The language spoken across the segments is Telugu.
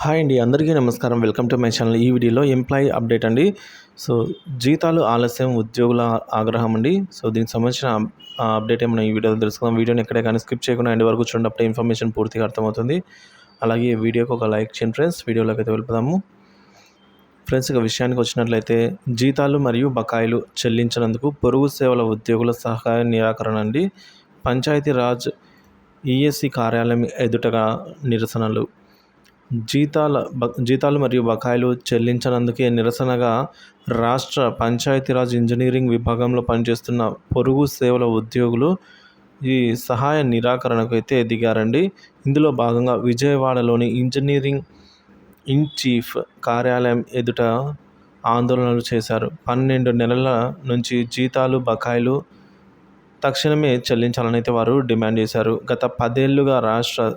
హాయ్ అండి, అందరికీ నమస్కారం. Welcome to my channel. ఈ వీడియోలో ఎంప్లాయీ అప్డేట్ అండి. సో జీతాలు ఆలస్యం, ఉద్యోగుల ఆగ్రహం అండి. సో దీనికి సంబంధించిన అప్డేట్ ఏమైనా ఈ వీడియోలో తెలుసుకుందాం. వీడియోని ఎక్కడే కానీ స్కిప్ చేయకుండా ఎండ్ వరకు చూడటప్పుడే ఇన్ఫర్మేషన్ పూర్తిగా అర్థమవుతుంది. అలాగే వీడియోకి ఒక లైక్ చేయండి ఫ్రెండ్స్. వీడియోలోకి అయితే వెళ్ళిపోదాము ఫ్రెండ్స్. ఇక విషయానికి వచ్చినట్లయితే జీతాలు మరియు బకాయిలు చెల్లించినందుకు పొరుగు సేవల ఉద్యోగుల సహాయ నిరాకరణ అండి. పంచాయతీరాజ్ ఈఎస్సీ కార్యాలయం ఎదుటగా నిరసనలు. జీతాలు మరియు బకాయిలు చెల్లించనందుకే నిరసనగా రాష్ట్ర పంచాయతీరాజ్ ఇంజనీరింగ్ విభాగంలో పనిచేస్తున్న పొరుగు సేవల ఉద్యోగులు ఈ సహాయ నిరాకరణకు అయితే దిగారండి. ఇందులో భాగంగా విజయవాడలోని ఇంజనీరింగ్ ఇన్ చీఫ్ కార్యాలయం ఎదుట ఆందోళనలు చేశారు. 12 నెలల నుంచి జీతాలు బకాయిలు తక్షణమే చెల్లించాలని అయితే వారు డిమాండ్ చేశారు. గత 10 ఏళ్లుగా రాష్ట్ర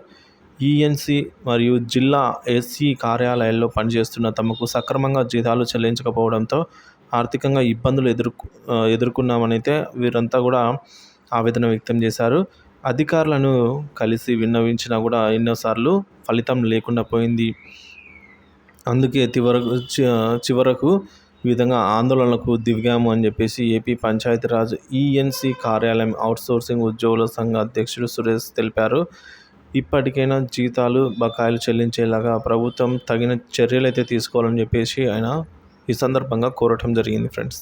ఈఎన్సీ మరియు జిల్లా ఎస్సీ కార్యాలయాల్లో పనిచేస్తున్న తమకు సక్రమంగా జీతాలు చెల్లించకపోవడంతో ఆర్థికంగా ఇబ్బందులు ఎదుర్కొన్నామని అయితే వీరంతా కూడా ఆవేదన వ్యక్తం చేశారు. అధికారులను కలిసి విన్నవించినా కూడా ఎన్నోసార్లు ఫలితం లేకుండా పోయింది. అందుకే చివరకు ఈ విధంగా ఆందోళనలకు దిగాము అని చెప్పేసి ఏపీ పంచాయతీరాజ్ ఈఎన్సీ కార్యాలయం అవుట్సోర్సింగ్ ఉద్యోగుల సంఘ అధ్యక్షుడు సురేష్ తెలిపారు. ఇప్పటికైనా జీతాలు బకాయిలు చెల్లించేలాగా ప్రభుత్వం తగిన చర్యలు అయితే తీసుకోవాలని చెప్పేసి ఆయన ఈ సందర్భంగా కోరటం జరిగింది ఫ్రెండ్స్.